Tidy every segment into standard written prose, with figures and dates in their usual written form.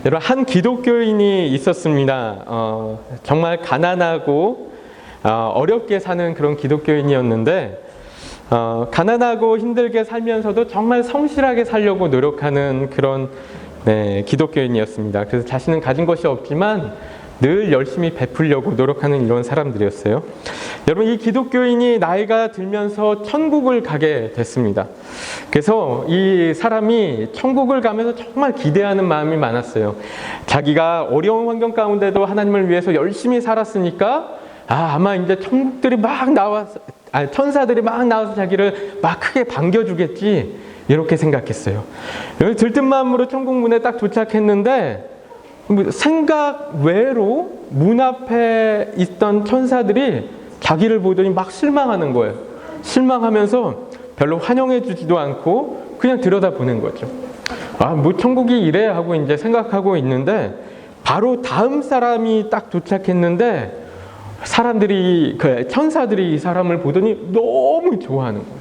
여러분, 한 기독교인이 있었습니다. 정말 가난하고 어렵게 사는 그런 기독교인이었는데, 가난하고 힘들게 살면서도 정말 성실하게 살려고 노력하는 그런 기독교인이었습니다. 그래서 자신은 가진 것이 없지만 늘 열심히 베풀려고 노력하는 이런 사람들이었어요. 여러분, 이 기독교인이 나이가 들면서 천국을 가게 됐습니다. 그래서 이 사람이 천국을 가면서 정말 기대하는 마음이 많았어요. 자기가 어려운 환경 가운데도 하나님을 위해서 열심히 살았으니까 아마 이제 천국들이 막 나와서 천사들이 막 나와서 자기를 막 크게 반겨주겠지, 이렇게 생각했어요. 여기 들뜬 마음으로 천국 문에 딱 도착했는데 생각 외로 문 앞에 있던 천사들이 자기를 보더니 막 실망하는 거예요. 실망하면서 별로 환영해 주지도 않고 그냥 들여다보는 거죠. 뭐 천국이 이래 하고 이제 생각하고 있는데, 바로 다음 사람이 딱 도착했는데 천사들이 이 사람을 보더니 너무 좋아하는 거예요.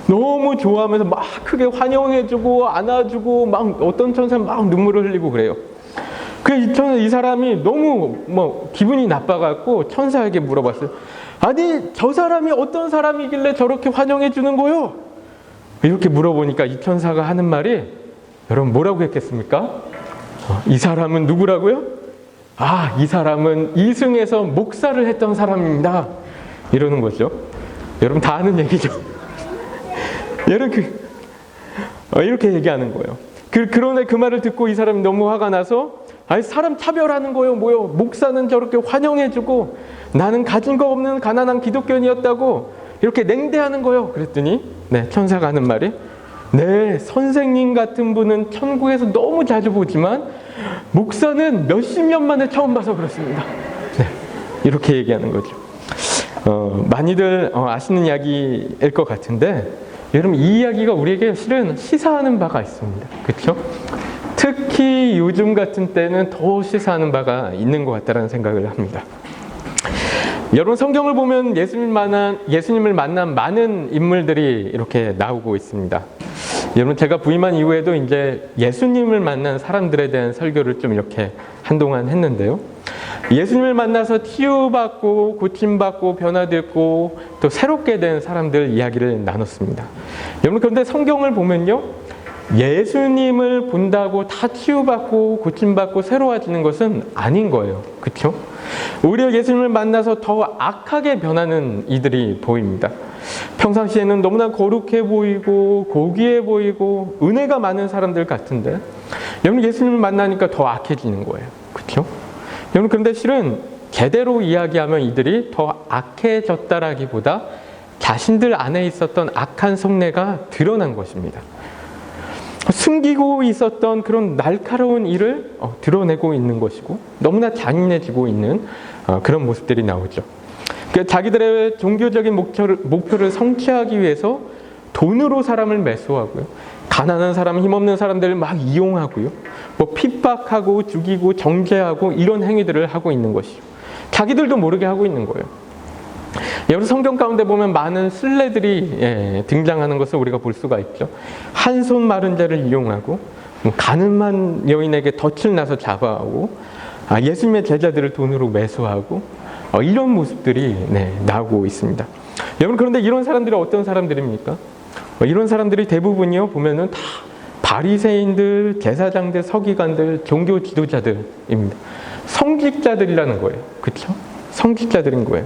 너무 좋아하면서 막 크게 환영해주고 안아주고, 막 어떤 천사는 막 눈물을 흘리고 그래요. 그래서 이 사람이 너무 기분이 나빠갖고 천사에게 물어봤어요. 아니, 저 사람이 어떤 사람이길래 저렇게 환영해 주는 거요? 이렇게 물어보니까 이 천사가 하는 말이, 여러분 뭐라고 했겠습니까? 이 사람은 누구라고요? 이 사람은 이승에서 목사를 했던 사람입니다, 이러는 거죠. 여러분 다 아는 얘기죠. 여러분 이렇게 얘기하는 거예요. 그런데 그 말을 듣고 이 사람이 너무 화가 나서, 사람 차별하는 거요 뭐요? 목사는 저렇게 환영해주고 나는 가진 거 없는 가난한 기독교인이었다고 이렇게 냉대하는 거요. 그랬더니 천사가 하는 말이, 선생님 같은 분은 천국에서 너무 자주 보지만 목사는 몇십 년 만에 처음 봐서 그렇습니다. 이렇게 얘기하는 거죠. 많이들 아시는 이야기일 것 같은데, 여러분 이 이야기가 우리에게 실은 시사하는 바가 있습니다. 그렇죠? 특히 요즘 같은 때는 더 시사하는 바가 있는 것 같다는 생각을 합니다. 여러분, 성경을 보면 예수님을 만난 많은 인물들이 이렇게 나오고 있습니다. 여러분, 제가 부임한 이후에도 이제 예수님을 만난 사람들에 대한 설교를 좀 이렇게 한동안 했는데요. 예수님을 만나서 치유받고 고침받고 변화됐고 또 새롭게 된 사람들 이야기를 나눴습니다. 여러분, 그런데 성경을 보면요, 예수님을 본다고 다 치유받고 고침받고 새로워지는 것은 아닌 거예요. 그렇죠? 오히려 예수님을 만나서 더 악하게 변하는 이들이 보입니다. 평상시에는 너무나 거룩해 보이고 고귀해 보이고 은혜가 많은 사람들 같은데, 여러분 예수님을 만나니까 더 악해지는 거예요. 그렇죠? 여러분, 그런데 실은 제대로 이야기하면 이들이 더 악해졌다라기보다 자신들 안에 있었던 악한 속내가 드러난 것입니다. 숨기고 있었던 그런 날카로운 일을 드러내고 있는 것이고, 너무나 잔인해지고 있는 그런 모습들이 나오죠. 자기들의 종교적인 목표를 성취하기 위해서 돈으로 사람을 매수하고요, 가난한 사람, 힘없는 사람들을 막 이용하고요, 핍박하고 죽이고 정죄하고 이런 행위들을 하고 있는 것이죠. 자기들도 모르게 하고 있는 거예요. 여러분, 성경 가운데 보면 많은 순례들이 등장하는 것을 우리가 볼 수가 있죠. 한 손 마른 자를 이용하고, 가늠한 여인에게 덫을 놔서 잡아오고, 예수님의 제자들을 돈으로 매수하고, 이런 모습들이 나오고 있습니다. 여러분, 그런데 이런 사람들이 어떤 사람들입니까? 이런 사람들이 대부분이요, 보면은 다 바리새인들, 제사장들, 서기관들, 종교 지도자들입니다. 성직자들이라는 거예요. 그렇죠? 성직자들인 거예요.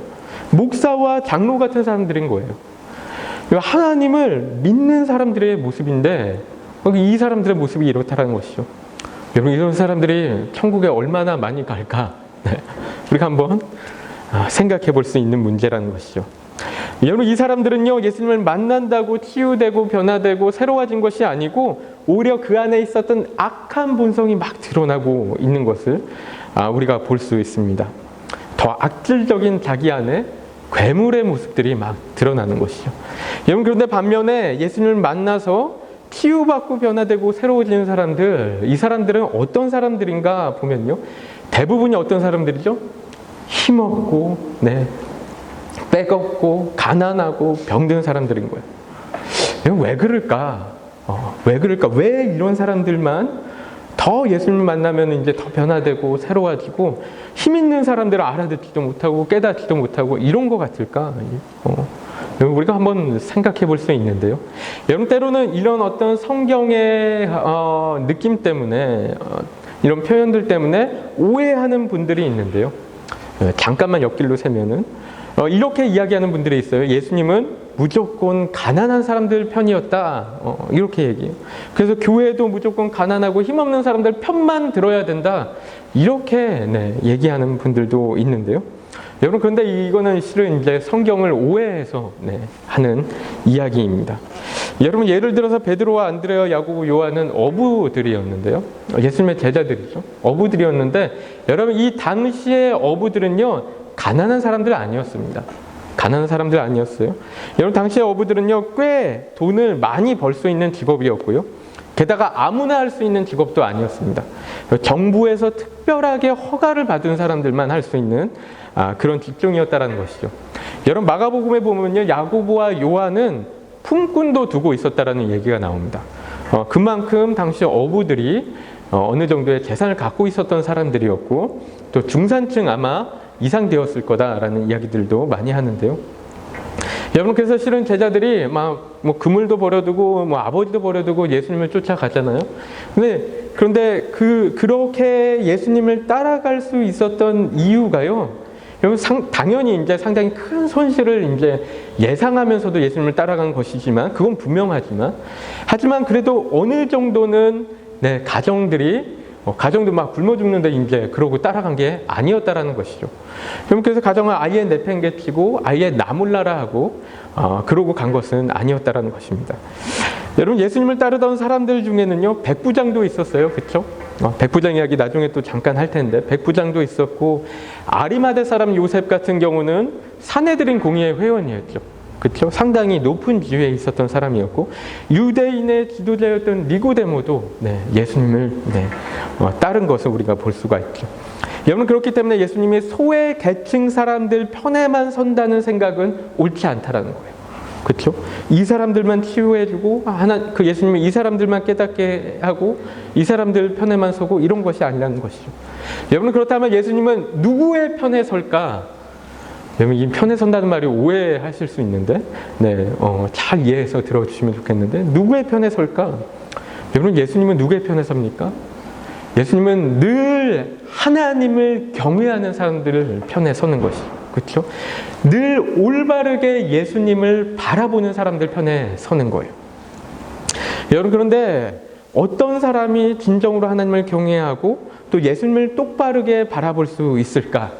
목사와 장로 같은 사람들인 거예요. 하나님을 믿는 사람들의 모습인데 이 사람들의 모습이 이렇다는 것이죠. 여러분, 이런 사람들이 천국에 얼마나 많이 갈까? 우리가 한번 생각해 볼 수 있는 문제라는 것이죠. 여러분, 이 사람들은요, 예수님을 만난다고 치유되고 변화되고 새로워진 것이 아니고 오히려 그 안에 있었던 악한 본성이 막 드러나고 있는 것을 우리가 볼 수 있습니다. 더 악질적인 자기 안에 괴물의 모습들이 막 드러나는 것이죠. 여러분, 그런데 반면에 예수님을 만나서 치유받고 변화되고 새로워지는 사람들, 이 사람들은 어떤 사람들인가 보면요, 대부분이 어떤 사람들이죠? 힘없고 빼겁고 가난하고 병든 사람들인 거예요. 왜 그럴까? 왜 이런 사람들만 더 예수님 만나면 이제 더 변화되고 새로워지고 힘 있는 사람들을 알아듣지도 못하고 깨닫지도 못하고 이런 것 같을까? 우리가 한번 생각해 볼 수 있는데요. 여러분, 때로는 이런 어떤 성경의 느낌 때문에 이런 표현들 때문에 오해하는 분들이 있는데요. 잠깐만 옆길로 세면은 이렇게 이야기하는 분들이 있어요. 예수님은 무조건 가난한 사람들 편이었다. 이렇게 얘기해요. 그래서 교회도 무조건 가난하고 힘없는 사람들 편만 들어야 된다. 이렇게 얘기하는 분들도 있는데요. 여러분, 그런데 이거는 실은 이제 성경을 오해해서 하는 이야기입니다. 여러분, 예를 들어서 베드로와 안드레와 야고보 요한은 어부들이었는데요. 예수님의 제자들이죠. 어부들이었는데 여러분, 이 당시의 어부들은요, 가난한 사람들 아니었습니다. 가난한 사람들 아니었어요. 여러분, 당시의 어부들은요, 꽤 돈을 많이 벌 수 있는 직업이었고요. 게다가 아무나 할 수 있는 직업도 아니었습니다. 정부에서 특별하게 허가를 받은 사람들만 할 수 있는 그런 직종이었다는 것이죠. 여러분, 마가복음에 보면요, 야고보와 요한은 품꾼도 두고 있었다라는 얘기가 나옵니다. 그만큼 당시 어부들이 어느 정도의 재산을 갖고 있었던 사람들이었고, 또 중산층 아마 이상 되었을 거다라는 이야기들도 많이 하는데요. 여러분, 그래서 실은 제자들이 뭐 그물도 버려두고 뭐 아버지도 버려두고 예수님을 쫓아가잖아요. 그런데 그렇게 예수님을 따라갈 수 있었던 이유가요. 여러분, 당연히 이제 상당히 큰 손실을 이제 예상하면서도 예수님을 따라간 것이지만, 그건 분명하지만, 하지만 그래도 어느 정도는 가정도 막 굶어 죽는데 이제 그러고 따라간 게 아니었다라는 것이죠. 그래서 가정을 아예 내팽개치고 아예 나몰라라 하고 그러고 간 것은 아니었다라는 것입니다. 여러분, 예수님을 따르던 사람들 중에는요, 백부장도 있었어요. 그렇죠? 백부장 이야기 나중에 또 잠깐 할 텐데, 백부장도 있었고, 아리마대 사람 요셉 같은 경우는 사내들인 공의회 회원이었죠. 그렇죠? 상당히 높은 지위에 있었던 사람이었고, 유대인의 지도자였던 니고데모도 예수님을 따른 것을 우리가 볼 수가 있죠. 여러분, 그렇기 때문에 예수님이 소외 계층 사람들 편에만 선다는 생각은 옳지 않다라는 거예요. 그렇죠? 이 사람들만 치유해주고 그 예수님이 이 사람들만 깨닫게 하고 이 사람들 편에만 서고 이런 것이 아니라는 것이죠. 여러분, 그렇다면 예수님은 누구의 편에 설까? 여러분, 이 편에 선다는 말이 오해하실 수 있는데, 잘 이해해서 들어주시면 좋겠는데, 누구의 편에 설까? 여러분, 예수님은 누구의 편에 섭니까? 예수님은 늘 하나님을 경외하는 사람들을 편에 서는 것이죠. 그렇죠? 늘 올바르게 예수님을 바라보는 사람들 편에 서는 거예요. 여러분, 그런데 어떤 사람이 진정으로 하나님을 경외하고 또 예수님을 똑바르게 바라볼 수 있을까?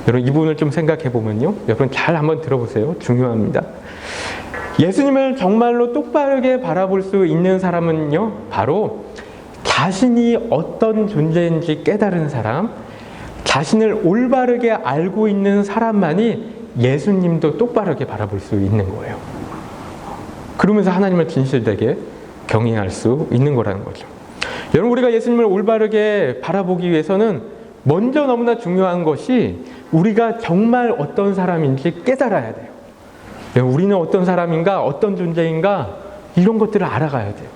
여러분, 이 부분을 좀 생각해 보면요, 여러분 잘 한번 들어보세요. 중요합니다. 예수님을 정말로 똑바르게 바라볼 수 있는 사람은요, 바로 자신이 어떤 존재인지 깨달은 사람, 자신을 올바르게 알고 있는 사람만이 예수님도 똑바르게 바라볼 수 있는 거예요. 그러면서 하나님을 진실되게 경외할 수 있는 거라는 거죠. 여러분, 우리가 예수님을 올바르게 바라보기 위해서는 먼저 너무나 중요한 것이 우리가 정말 어떤 사람인지 깨달아야 돼요. 우리는 어떤 사람인가, 어떤 존재인가, 이런 것들을 알아가야 돼요.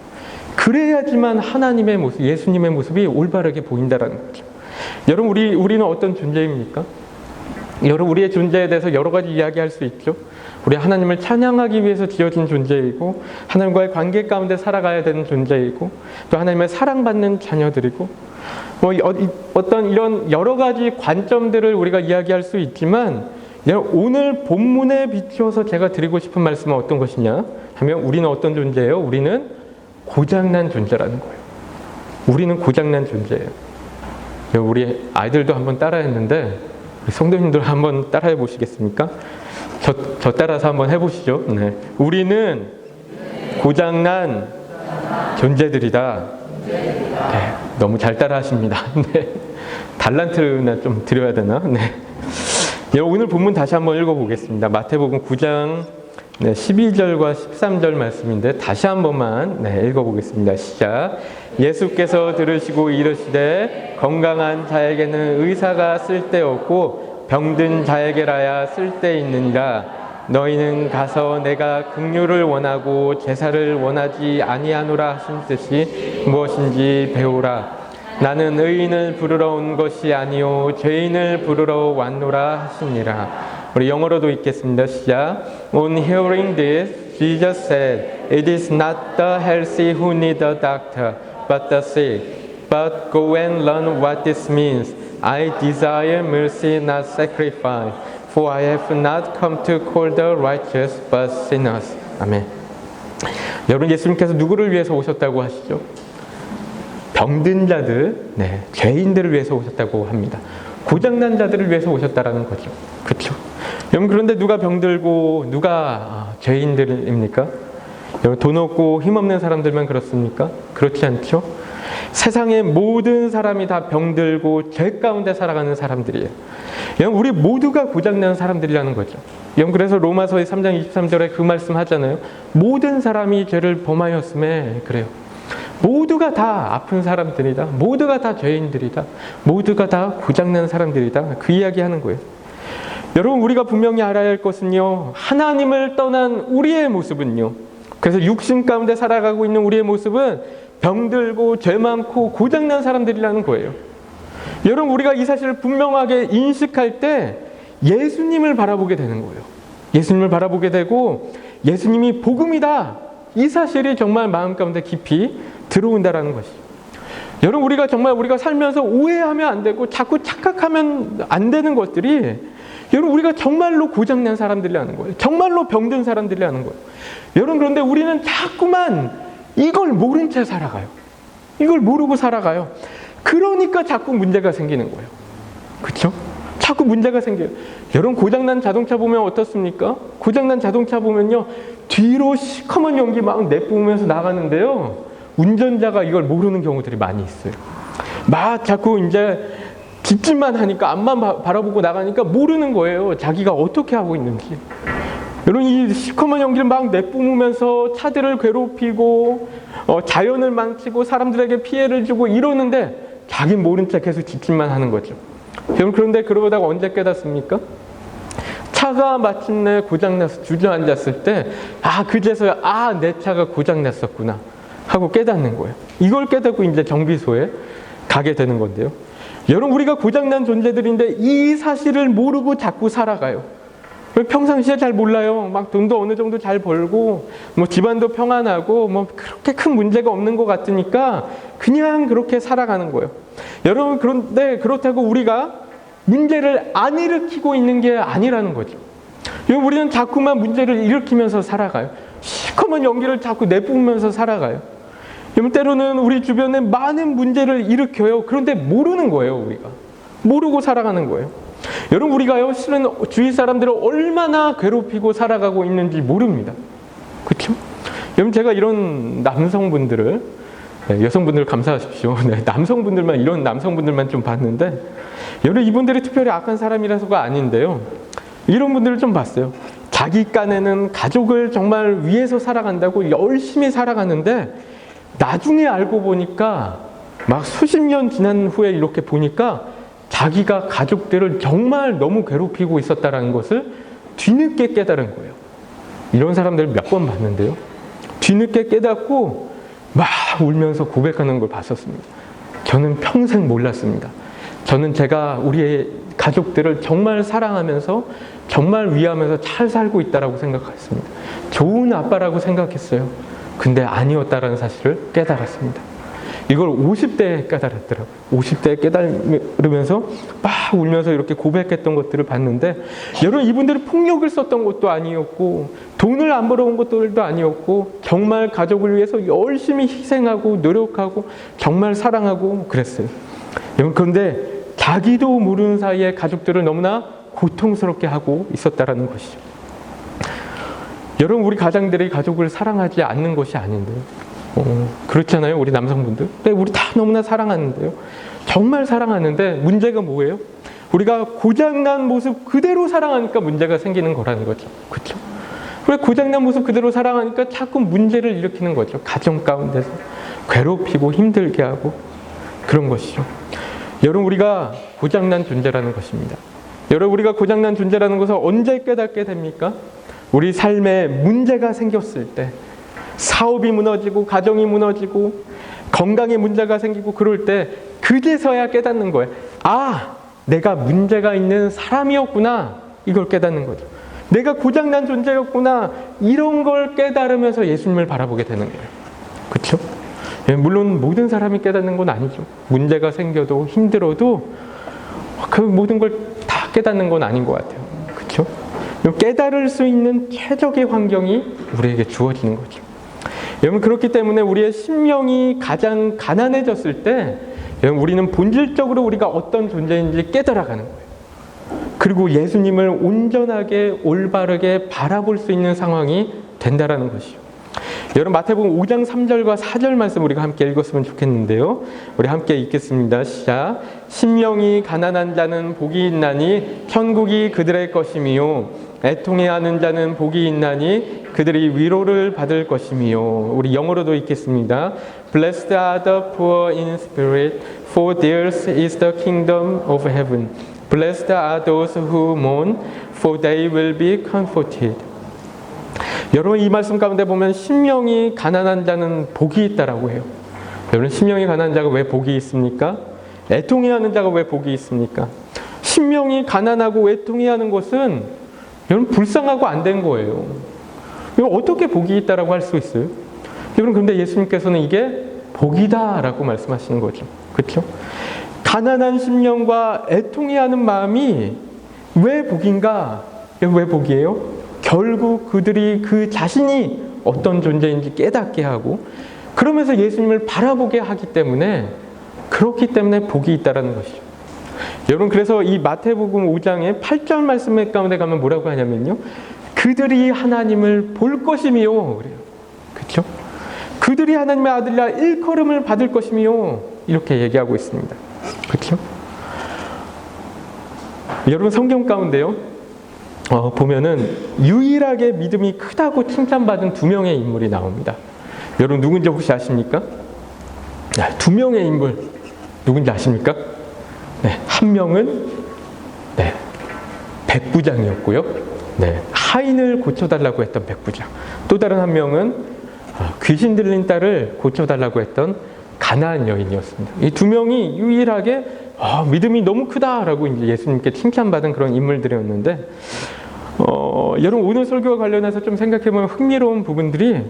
그래야지만 하나님의 모습, 예수님의 모습이 올바르게 보인다는 거죠. 여러분, 우리는 어떤 존재입니까? 여러분, 우리의 존재에 대해서 여러 가지 이야기할 수 있죠. 우리 하나님을 찬양하기 위해서 지어진 존재이고, 하나님과의 관계 가운데 살아가야 되는 존재이고, 또 하나님의 사랑받는 자녀들이고, 어떤 이런 여러 가지 관점들을 우리가 이야기할 수 있지만, 오늘 본문에 비추어서 제가 드리고 싶은 말씀은 어떤 것이냐 하면, 우리는 어떤 존재예요? 우리는 고장난 존재라는 거예요. 우리는 고장난 존재예요. 우리 아이들도 한번 따라했는데, 우리 성도님들 한번 따라해 보시겠습니까? 저 따라서 한번 해보시죠. 우리는 고장난 존재들이다. 너무 잘 따라하십니다. 달란트나 좀 드려야 되나? 오늘 본문 다시 한번 읽어보겠습니다. 마태복음 9장 12절과 13절 말씀인데 다시 한 번만 읽어보겠습니다. 시작. 예수께서 들으시고 이르시되 건강한 자에게는 의사가 쓸데없고 병든 자에게라야 쓸데있느니라. 너희는 가서 내가 긍휼을 원하고 제사를 원하지 아니하노라 하신 뜻이 무엇인지 배우라. 나는 의인을 부르러 온 것이 아니요 죄인을 부르러 왔노라 하시니라. 우리 영어로도 읽겠습니다. 시작. On hearing this, Jesus said, It is not the healthy who need a doctor, but the sick. But go and learn what this means. I desire mercy, not sacrifice. For I have not come to call the righteous, but sinners. 아멘. 여러분, 예수님께서 누구를 위해서 오셨다고 하시죠? 병든 자들, 죄인들을 위해서 오셨다고 합니다. 고장난 자들을 위해서 오셨다라는 거죠. 그렇죠? 여러분, 그런데 누가 병들고 누가 죄인들입니까? 여러분, 돈 없고 힘없는 사람들만 그렇습니까? 그렇지 않죠? 세상의 모든 사람이 다 병들고 죄 가운데 살아가는 사람들이에요. 여러분, 우리 모두가 고장난 사람들이라는 거죠. 여러분, 그래서 로마서의 3장 23절에 그 말씀 하잖아요. 모든 사람이 죄를 범하였음에 그래요. 모두가 다 아픈 사람들이다. 모두가 다 죄인들이다. 모두가 다 고장난 사람들이다. 그 이야기 하는 거예요. 여러분, 우리가 분명히 알아야 할 것은요, 하나님을 떠난 우리의 모습은요, 그래서 육신 가운데 살아가고 있는 우리의 모습은 병들고 죄 많고 고장난 사람들이라는 거예요. 여러분, 우리가 이 사실을 분명하게 인식할 때 예수님을 바라보게 되는 거예요. 예수님을 바라보게 되고 예수님이 복음이다, 이 사실이 정말 마음 가운데 깊이 들어온다라는 것이죠. 여러분, 우리가 정말 우리가 살면서 오해하면 안 되고 자꾸 착각하면 안 되는 것들이, 여러분, 우리가 정말로 고장난 사람들이라는 거예요. 정말로 병든 사람들이라는 거예요. 여러분, 그런데 우리는 자꾸만 이걸 모른 채 살아가요. 이걸 모르고 살아가요. 그러니까 자꾸 문제가 생기는 거예요. 그렇죠? 자꾸 문제가 생겨요. 여러분, 고장난 자동차 보면 어떻습니까? 고장난 자동차 보면요, 뒤로 시커먼 연기 막 내뿜으면서 나가는데요, 운전자가 이걸 모르는 경우들이 많이 있어요. 막 자꾸 이제 뒷짐만 하니까, 앞만 바라보고 나가니까 모르는 거예요. 자기가 어떻게 하고 있는지. 여러분, 이 시커먼 연기를 막 내뿜으면서 차들을 괴롭히고 자연을 망치고 사람들에게 피해를 주고 이러는데 자기 모른 채 계속 뒷짐만 하는 거죠. 여러분, 그런데 그러다가 언제 깨닫습니까? 차가 마침내 고장나서 주저앉았을 때, 그제서야 내 차가 고장났었구나 하고 깨닫는 거예요. 이걸 깨닫고 이제 정비소에 가게 되는 건데요. 여러분, 우리가 고장난 존재들인데 이 사실을 모르고 자꾸 살아가요. 평상시에 잘 몰라요. 막 돈도 어느 정도 잘 벌고, 집안도 평안하고, 그렇게 큰 문제가 없는 것 같으니까 그냥 그렇게 살아가는 거예요. 여러분, 그런데 그렇다고 우리가 문제를 안 일으키고 있는 게 아니라는 거죠. 여러분, 우리는 자꾸만 문제를 일으키면서 살아가요. 시커먼 연기를 자꾸 내뿜으면서 살아가요. 여러분, 때로는 우리 주변에 많은 문제를 일으켜요. 그런데 모르는 거예요. 우리가 모르고 살아가는 거예요. 여러분, 우리가요, 실은 주위 사람들을 얼마나 괴롭히고 살아가고 있는지 모릅니다. 그렇죠? 여러분, 제가 이런 남성분들을, 여성분들 감사하십시오. 남성분들만, 이런 남성분들만 좀 봤는데, 여러분, 이분들이 특별히 악한 사람이라서가 아닌데요, 이런 분들을 좀 봤어요. 자기 깐에는 가족을 정말 위해서 살아간다고 열심히 살아가는데, 나중에 알고 보니까 막 수십 년 지난 후에 이렇게 보니까 자기가 가족들을 정말 너무 괴롭히고 있었다는 것을 뒤늦게 깨달은 거예요. 이런 사람들 몇 번 봤는데요, 뒤늦게 깨닫고 막 울면서 고백하는 걸 봤었습니다. 저는 평생 몰랐습니다. 저는 제가 우리의 가족들을 정말 사랑하면서 정말 위하면서 잘 살고 있다라고 생각했습니다. 좋은 아빠라고 생각했어요. 근데 아니었다라는 사실을 깨달았습니다. 이걸 50대에 깨달았더라고요. 50대에 깨달으면서 막 울면서 이렇게 고백했던 것들을 봤는데, 여러분, 이분들은 폭력을 썼던 것도 아니었고 돈을 안 벌어온 것들도 아니었고 정말 가족을 위해서 열심히 희생하고 노력하고 정말 사랑하고 그랬어요. 여러분, 그런데 자기도 모르는 사이에 가족들을 너무나 고통스럽게 하고 있었다라는 것이죠. 여러분, 우리 가장들이 가족을 사랑하지 않는 것이 아닌데요. 그렇잖아요, 우리 남성분들. 네, 우리 다 너무나 사랑하는데요. 정말 사랑하는데 문제가 뭐예요? 우리가 고장난 모습 그대로 사랑하니까 문제가 생기는 거라는 거죠. 그렇죠? 왜 고장난 모습 그대로 사랑하니까 자꾸 문제를 일으키는 거죠. 가정 가운데서 괴롭히고 힘들게 하고 그런 것이죠. 여러분, 우리가 고장난 존재라는 것입니다. 여러분, 우리가 고장난 존재라는 것을 언제 깨닫게 됩니까? 우리 삶에 문제가 생겼을 때, 사업이 무너지고 가정이 무너지고 건강에 문제가 생기고 그럴 때, 그제서야 깨닫는 거예요. 아, 내가 문제가 있는 사람이었구나. 이걸 깨닫는 거죠. 내가 고장난 존재였구나. 이런 걸 깨달으면서 예수님을 바라보게 되는 거예요. 그렇죠? 물론 모든 사람이 깨닫는 건 아니죠. 문제가 생겨도 힘들어도 그 모든 걸 다 깨닫는 건 아닌 것 같아요. 그렇죠? 깨달을 수 있는 최적의 환경이 우리에게 주어지는 거죠. 여러분, 그렇기 때문에 우리의 심령이 가장 가난해졌을 때 여러분, 우리는 본질적으로 우리가 어떤 존재인지 깨달아가는 거예요. 그리고 예수님을 온전하게 올바르게 바라볼 수 있는 상황이 된다라는 것이요. 여러분, 마태복음 5장 3절과 4절 말씀 우리가 함께 읽었으면 좋겠는데요. 우리 함께 읽겠습니다. 시작. 심령이 가난한 자는 복이 있나니 천국이 그들의 것이미요. 애통해하는 자는 복이 있나니 그들이 위로를 받을 것이미요. 우리 영어로도 읽겠습니다. Blessed are the poor in spirit, for theirs is the kingdom of heaven. Blessed are those who mourn, for they will be comforted. 여러분, 이 말씀 가운데 보면 심령이 가난한 자는 복이 있다라고 해요. 여러분, 심령이 가난한 자가 왜 복이 있습니까? 애통해하는 자가 왜 복이 있습니까? 심령이 가난하고 애통해하는 것은 여러분 불쌍하고 안 된 거예요. 여러분, 어떻게 복이 있다라고 할 수 있어요? 여러분, 근데 예수님께서는 이게 복이다라고 말씀하시는 거죠. 그렇죠? 가난한 심령과 애통해하는 마음이 왜 복인가? 왜 복이에요? 결국 그들이 그 자신이 어떤 존재인지 깨닫게 하고 그러면서 예수님을 바라보게 하기 때문에 그렇기 때문에 복이 있다라는 것이죠. 여러분, 그래서 이 마태복음 5장의 8절 말씀 가운데 가면 뭐라고 하냐면요. 그들이 하나님을 볼 것이미요. 그래요. 그렇죠? 그들이 하나님의 아들이라 일컬음을 받을 것이미요. 이렇게 얘기하고 있습니다. 그렇죠? 여러분, 성경 가운데요. 보면은 유일하게 믿음이 크다고 칭찬받은 두 명의 인물이 나옵니다. 여러분, 누군지 혹시 아십니까? 두 명의 인물 누군지 아십니까? 네, 한 명은 백부장이었고요. 하인을 고쳐달라고 했던 백부장. 또 다른 한 명은 귀신 들린 딸을 고쳐달라고 했던 가나안 여인이었습니다. 이 두 명이 유일하게 믿음이 너무 크다라고 이제 예수님께 칭찬받은 그런 인물들이었는데, 여러분, 오늘 설교와 관련해서 좀 생각해보면 흥미로운 부분들이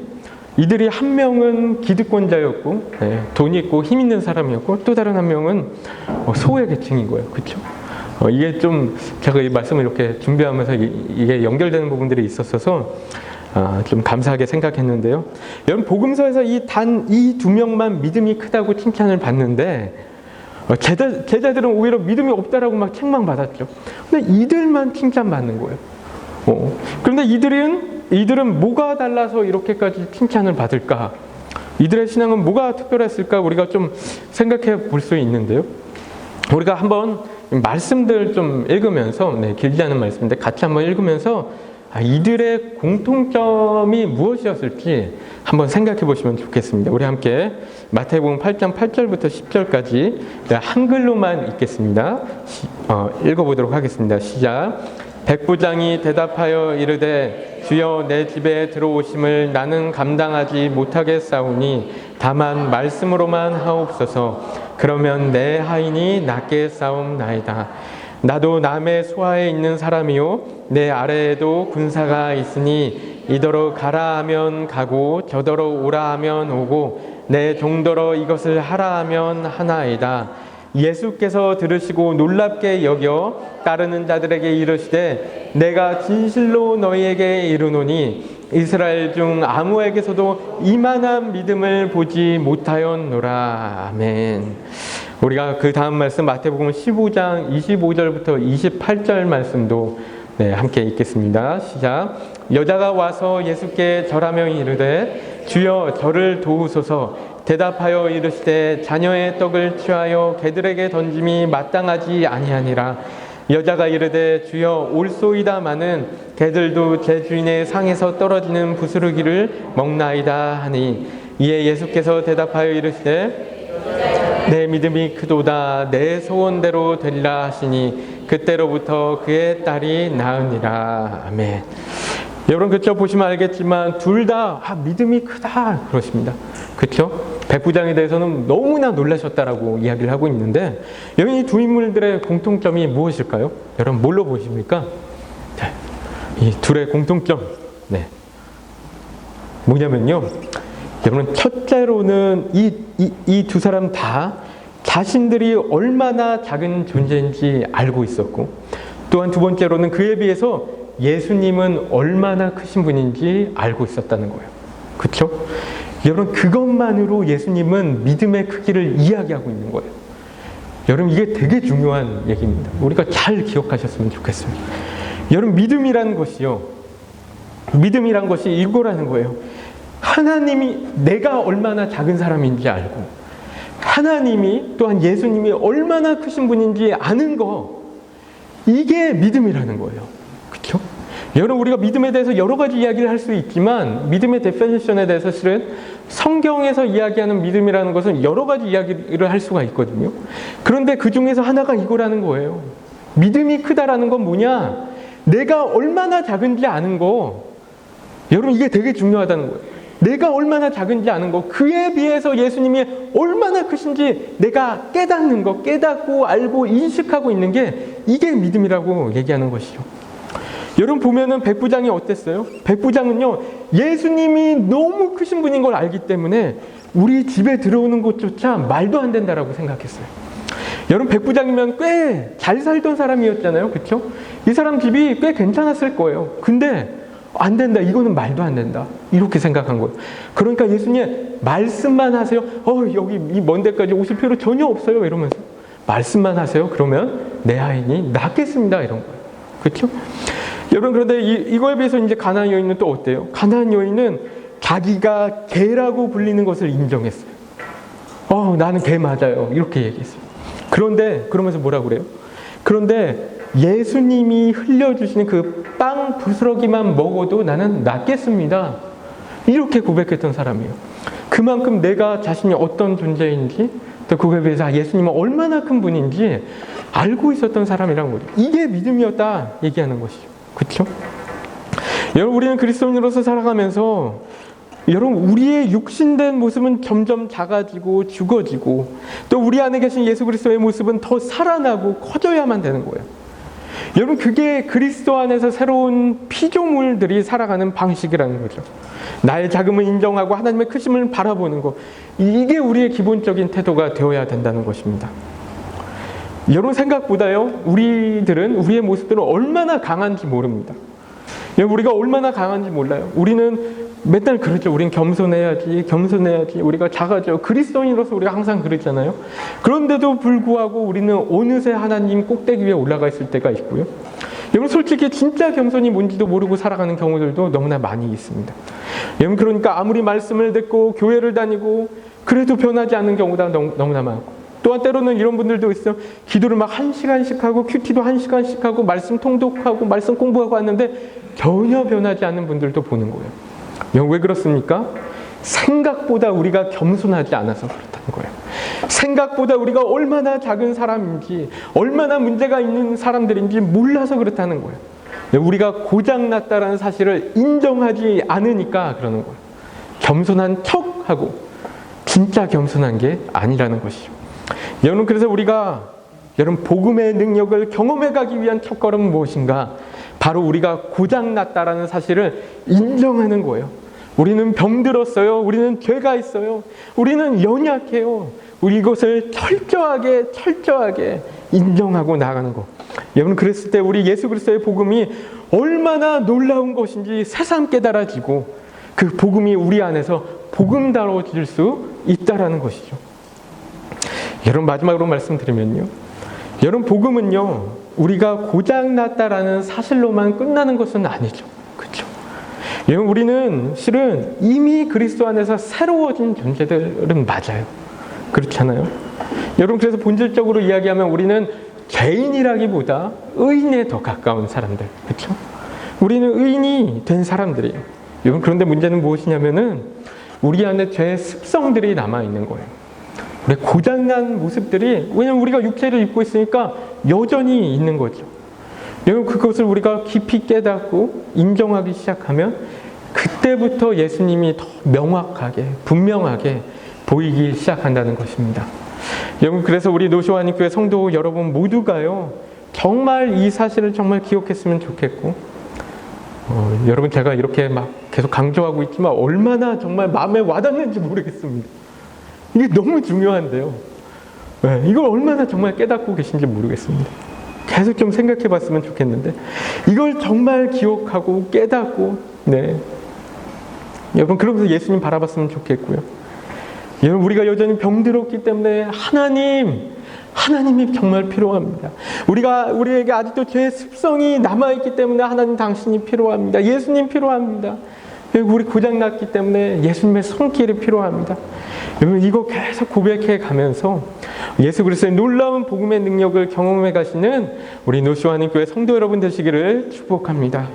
이들이 한 명은 기득권자였고 돈 있고 힘 있는 사람이었고 또 다른 한 명은 소외 계층인 거예요. 그렇죠? 이게 좀 제가 이 말씀을 이렇게 준비하면서 이게 연결되는 부분들이 있었어서 좀 감사하게 생각했는데요. 여러분, 복음서에서 이 두 명만 믿음이 크다고 칭찬을 받는데 제자들은 오히려 믿음이 없다라고 막 책망받았죠. 근데 이들만 칭찬받는 거예요. 그런데 이들은 뭐가 달라서 이렇게까지 칭찬을 받을까? 이들의 신앙은 뭐가 특별했을까? 우리가 좀 생각해 볼 수 있는데요. 우리가 한번 말씀들 좀 읽으면서, 길지 않은 말씀인데 같이 한번 읽으면서 이들의 공통점이 무엇이었을지 한번 생각해 보시면 좋겠습니다. 우리 함께 마태복음 8장 8절부터 10절까지 한글로만 읽겠습니다. 읽어보도록 하겠습니다. 시작. 백부장이 대답하여 이르되 주여, 내 집에 들어오심을 나는 감당하지 못하겠사오니 다만 말씀으로만 하옵소서. 그러면 내 하인이 낫게 싸움나이다. 나도 남의 소하에 있는 사람이요 내 아래에도 군사가 있으니 이더러 가라 하면 가고 저더러 오라 하면 오고 내 종더러 이것을 하라 하면 하나이다. 예수께서 들으시고 놀랍게 여겨 따르는 자들에게 이르시되 내가 진실로 너희에게 이르노니 이스라엘 중 아무에게서도 이만한 믿음을 보지 못하였노라. 아멘. 우리가 그 다음 말씀 마태복음 15장 25절부터 28절 말씀도 함께 읽겠습니다. 시작. 여자가 와서 예수께 절하며 이르되 주여, 저를 도우소서. 대답하여 이르시되 자녀의 떡을 취하여 개들에게 던짐이 마땅하지 아니하니라. 여자가 이르되 주여, 올소이다마는 개들도 제 주인의 상에서 떨어지는 부스러기를 먹나이다 하니, 이에 예수께서 대답하여 이르시되 내 믿음이 크도다, 내 소원대로 되리라 하시니 그때로부터 그의 딸이 나으니라. 아멘. 여러분, 그렇죠? 보시면 알겠지만 둘 다 믿음이 크다 그러십니다. 그렇죠? 백부장에 대해서는 너무나 놀라셨다라고 이야기를 하고 있는데, 여러분 이 두 인물들의 공통점이 무엇일까요? 여러분 뭘로 보십니까? 자, 이 둘의 공통점, 네, 뭐냐면요, 여러분 첫째로는 이 두 사람 다 자신들이 얼마나 작은 존재인지 알고 있었고, 또한 두 번째로는 그에 비해서 예수님은 얼마나 크신 분인지 알고 있었다는 거예요. 그렇죠? 여러분 그것만으로 예수님은 믿음의 크기를 이야기하고 있는 거예요. 여러분 이게 되게 중요한 얘기입니다. 우리가 잘 기억하셨으면 좋겠습니다. 여러분 믿음이라는 것이요, 믿음이란 것이 이거라는 거예요. 하나님이 내가 얼마나 작은 사람인지 알고, 하나님이 또한 예수님이 얼마나 크신 분인지 아는 거, 이게 믿음이라는 거예요. 그렇죠? 여러분 우리가 믿음에 대해서 여러 가지 이야기를 할 수 있지만, 믿음의 데피니션에 대해서 실은 성경에서 이야기하는 믿음이라는 것은 여러 가지 이야기를 할 수가 있거든요. 그런데 그 중에서 하나가 이거라는 거예요. 믿음이 크다라는 건 뭐냐? 내가 얼마나 작은지 아는 거. 여러분 이게 되게 중요하다는 거예요. 내가 얼마나 작은지 아는 거, 그에 비해서 예수님이 얼마나 크신지 내가 깨닫는 거, 깨닫고 알고 인식하고 있는 게, 이게 믿음이라고 얘기하는 것이죠. 여러분 보면은 백부장이 어땠어요? 백부장은요, 예수님이 너무 크신 분인 걸 알기 때문에 우리 집에 들어오는 것조차 말도 안 된다라고 생각했어요. 여러분 백부장이면 꽤 잘 살던 사람이었잖아요. 그렇죠? 이 사람 집이 꽤 괜찮았을 거예요. 근데 안 된다, 이거는 말도 안 된다, 이렇게 생각한 거예요. 그러니까 예수님 말씀만 하세요. 여기 이 먼 데까지 오실 필요 전혀 없어요, 이러면서 말씀만 하세요. 그러면 내 아이니 낫겠습니다, 이런 거예요. 그렇죠? 여러분 그런데 이거에 비해서 이제 가나안 여인은 또 어때요? 가나안 여인은 자기가 개라고 불리는 것을 인정했어요. 나는 개 맞아요, 이렇게 얘기했어요. 그런데 그러면서 뭐라고 그래요? 그런데 예수님이 흘려주시는 그 빵 부스러기만 먹어도 나는 낫겠습니다, 이렇게 고백했던 사람이에요. 그만큼 내가 자신이 어떤 존재인지, 또 그거에 비해서 예수님은 얼마나 큰 분인지 알고 있었던 사람이라는 거죠. 이게 믿음이었다 얘기하는 것이죠. 그렇죠? 여러분 우리는 그리스도인으로서 살아가면서, 여러분 우리의 육신된 모습은 점점 작아지고 죽어지고, 또 우리 안에 계신 예수 그리스도의 모습은 더 살아나고 커져야만 되는 거예요. 여러분 그게 그리스도 안에서 새로운 피조물들이 살아가는 방식이라는 거죠. 나의 작음을 인정하고 하나님의 크심을 바라보는 것, 이게 우리의 기본적인 태도가 되어야 된다는 것입니다. 여러분 생각보다요, 우리의 모습들은 얼마나 강한지 모릅니다. 우리가 얼마나 강한지 몰라요. 우리는 맨날 그러죠. 우리는 겸손해야지, 우리가 작아져. 그리스도인으로서 우리가 항상 그랬잖아요. 그런데도 불구하고 우리는 어느새 하나님 꼭대기 위에 올라가 있을 때가 있고요. 여러분 솔직히 진짜 겸손이 뭔지도 모르고 살아가는 경우들도 너무나 많이 있습니다. 여러분 그러니까 아무리 말씀을 듣고 교회를 다니고 그래도 변하지 않는 경우가 너무나 많고, 또한 때로는 이런 분들도 있어요. 기도를 막 1시간씩 하고 큐티도 1시간씩 하고 말씀 통독하고 말씀 공부하고 왔는데 전혀 변하지 않는 분들도 보는 거예요. 왜 그렇습니까? 생각보다 우리가 겸손하지 않아서 그렇다는 거예요. 생각보다 우리가 얼마나 작은 사람인지, 얼마나 문제가 있는 사람들인지 몰라서 그렇다는 거예요. 우리가 고장났다라는 사실을 인정하지 않으니까 그러는 거예요. 겸손한 척하고 진짜 겸손한 게 아니라는 것이죠. 여러분 그래서 우리가 복음의 능력을 경험해 가기 위한 첫걸음은 무엇인가? 바로 우리가 고장났다라는 사실을 인정하는 거예요. 우리는 병들었어요. 우리는 죄가 있어요. 우리는 연약해요. 우리 이것을 철저하게 인정하고 나가는 것. 여러분 그랬을 때 우리 예수 그리스도의 복음이 얼마나 놀라운 것인지 새삼 깨달아지고, 그 복음이 우리 안에서 복음다워질 수 있다라는 것이죠. 여러분 마지막으로 말씀드리면요, 여러분 복음은요 우리가 고장났다라는 사실로만 끝나는 것은 아니죠. 그렇죠? 여러분 우리는 실은 이미 그리스도 안에서 새로워진 존재들은 맞아요. 그렇잖아요. 여러분 그래서 본질적으로 이야기하면 우리는 죄인이라기보다 의인에 더 가까운 사람들. 그렇죠? 우리는 의인이 된 사람들이에요. 여러분 그런데 문제는 무엇이냐면은 우리 안에 죄의 습성들이 남아있는 거예요. 우리 고장난 모습들이, 왜냐면 우리가 육체를 입고 있으니까 여전히 있는 거죠. 여러분 그것을 우리가 깊이 깨닫고 인정하기 시작하면 그때부터 예수님이 더 명확하게 분명하게 보이기 시작한다는 것입니다. 여러분, 그래서 우리 노쇼아님 교회 성도 여러분 모두가요, 정말 이 사실을 정말 기억했으면 좋겠고, 여러분, 제가 이렇게 막 계속 강조하고 있지만 얼마나 정말 마음에 와닿는지 모르겠습니다. 이게 너무 중요한데요. 네, 이걸 얼마나 정말 깨닫고 계신지 모르겠습니다. 계속 좀 생각해 봤으면 좋겠는데, 이걸 정말 기억하고 깨닫고, 네. 여러분, 그러면서 예수님 바라봤으면 좋겠고요. 여러분, 우리가 여전히 병들었기 때문에 하나님이 정말 필요합니다. 우리에게 아직도 죄의 습성이 남아있기 때문에 하나님 당신이 필요합니다. 예수님 필요합니다. 우리 고장났기 때문에 예수님의 손길이 필요합니다. 여러분, 이거 계속 고백해 가면서 예수 그리스도의 놀라운 복음의 능력을 경험해 가시는 우리 노쇼아님 교회 성도 여러분 되시기를 축복합니다.